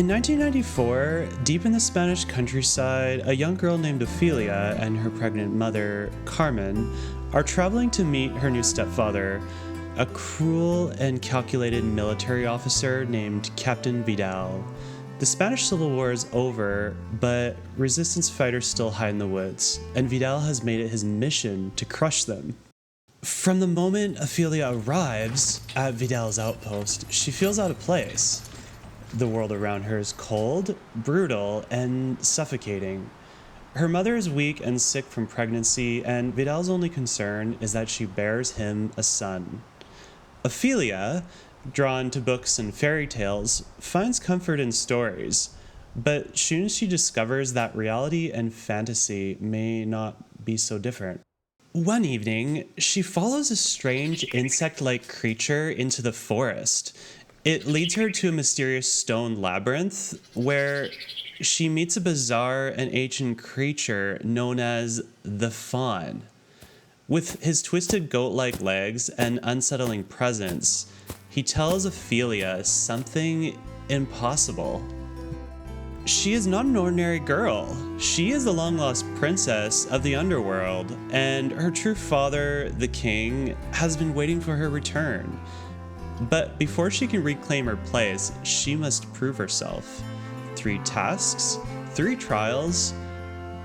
In 1994, deep in the Spanish countryside, a young girl named Ofelia and her pregnant mother, Carmen, are traveling to meet her new stepfather, a cruel and calculated military officer named Captain Vidal. The Spanish Civil War is over, but resistance fighters still hide in the woods, and Vidal has made it his mission to crush them. From the moment Ofelia arrives at Vidal's outpost, she feels out of place. The world around her is cold, brutal, and suffocating. Her mother is weak and sick from pregnancy, and Vidal's only concern is that she bears him a son. Ofelia, drawn to books and fairy tales, finds comfort in stories, but soon she discovers that reality and fantasy may not be so different. One evening, she follows a strange insect-like creature into the forest. It leads her to a mysterious stone labyrinth where she meets a bizarre and ancient creature known as the Faun. With his twisted goat-like legs and unsettling presence, he tells Ofelia something impossible. She is not an ordinary girl. She is the long-lost princess of the underworld, and her true father, the king, has been waiting for her return. But before she can reclaim her place, she must prove herself. 3 tasks, 3 trials.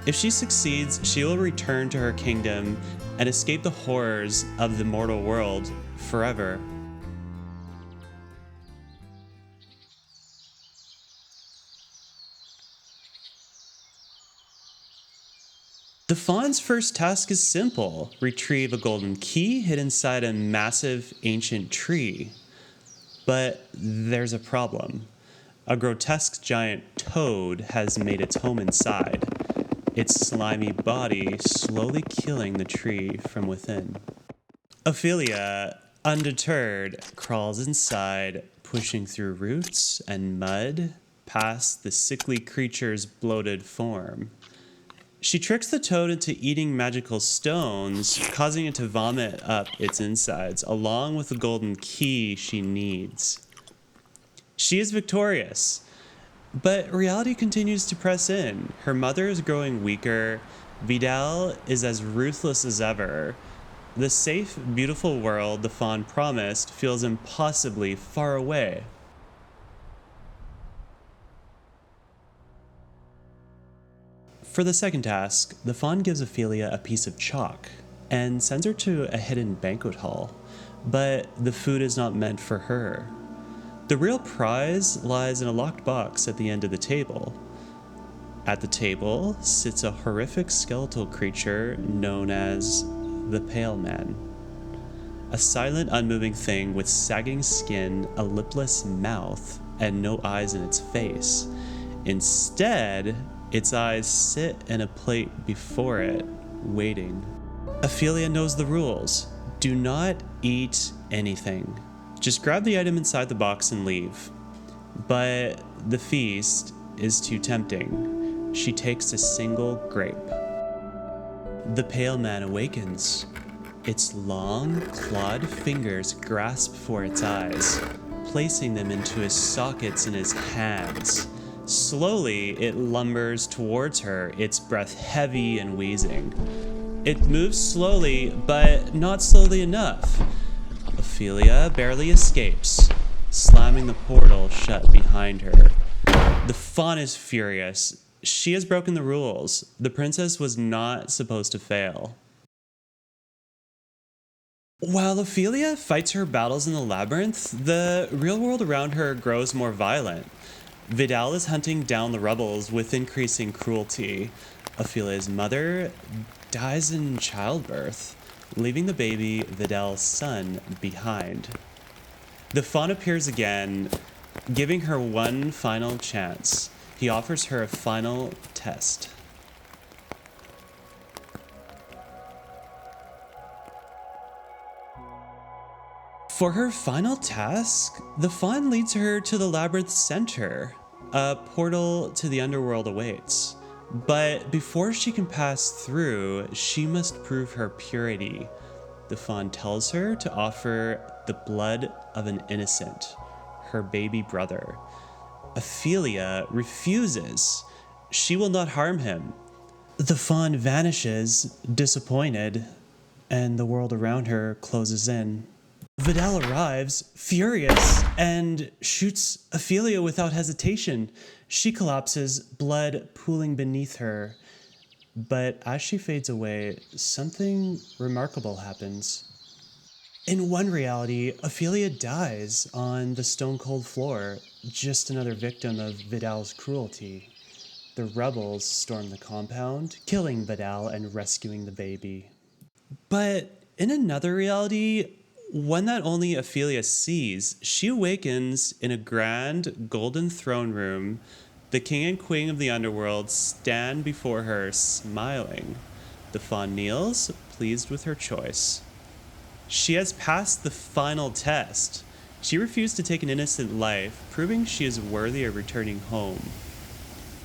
If she succeeds, she will return to her kingdom and escape the horrors of the mortal world forever. The Faun's first task is simple: retrieve a golden key hid inside a massive ancient tree. But there's a problem. A grotesque giant toad has made its home inside, its slimy body slowly killing the tree from within. Ofelia, undeterred, crawls inside, pushing through roots and mud past the sickly creature's bloated form. She tricks the toad into eating magical stones, causing it to vomit up its insides, along with the golden key she needs. She is victorious, but reality continues to press in. Her mother is growing weaker. Vidal is as ruthless as ever. The safe, beautiful world the Faun promised feels impossibly far away. For the second task, the Faun gives Ofelia a piece of chalk and sends her to a hidden banquet hall, but the food is not meant for her. The real prize lies in a locked box at the end of the table. At the table sits a horrific skeletal creature known as the Pale Man. A silent, unmoving thing with sagging skin, a lipless mouth, and no eyes in its face. Instead, its eyes sit in a plate before it, waiting. Ofelia knows the rules. Do not eat anything. Just grab the item inside the box and leave. But the feast is too tempting. She takes a single grape. The Pale Man awakens. Its long, clawed fingers grasp for its eyes, placing them into his sockets in his hands. Slowly, it lumbers towards her, its breath heavy and wheezing. It moves slowly, but not slowly enough. Ofelia barely escapes, slamming the portal shut behind her. The Faun is furious. She has broken the rules. The princess was not supposed to fail. While Ofelia fights her battles in the labyrinth, the real world around her grows more violent. Vidal is hunting down the rebels with increasing cruelty. Ophelia's mother dies in childbirth, leaving the baby, Vidal's son, behind. The Faun appears again, giving her one final chance. He offers her a final test. For her final task, the Faun leads her to the labyrinth's center. A portal to the underworld awaits. But before she can pass through, she must prove her purity. The Faun tells her to offer the blood of an innocent, her baby brother. Ofelia refuses. She will not harm him. The fawn vanishes, disappointed, and the world around her closes in. Vidal arrives, furious, and shoots Ofelia without hesitation. She collapses, blood pooling beneath her. But as she fades away, something remarkable happens. In one reality, Ofelia dies on the stone cold floor, just another victim of Vidal's cruelty. The rebels storm the compound, killing Vidal and rescuing the baby. But in another reality, one that only Ofelia sees, she awakens in a grand golden throne room. The king and queen of the underworld stand before her, smiling. The fawn kneels, pleased with her choice. She has passed the final test. She refused to take an innocent life, proving she is worthy of returning home.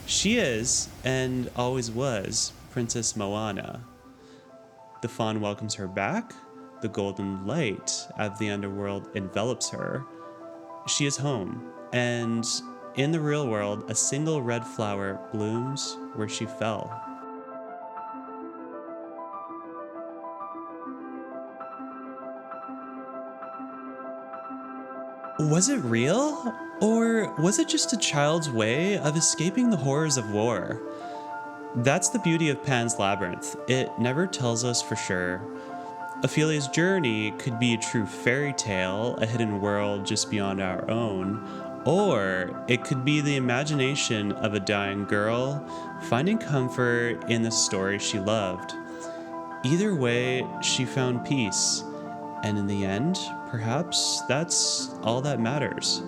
She is, and always was, Princess Moana. The fawn welcomes her back. The golden light of the underworld envelops her. She is home, and in the real world, a single red flower blooms where she fell. Was it real? Or was it just a child's way of escaping the horrors of war? That's the beauty of Pan's Labyrinth. It never tells us for sure. Ophelia's journey could be a true fairy tale, a hidden world just beyond our own, or it could be the imagination of a dying girl finding comfort in the story she loved. Either way, she found peace, and in the end, perhaps that's all that matters.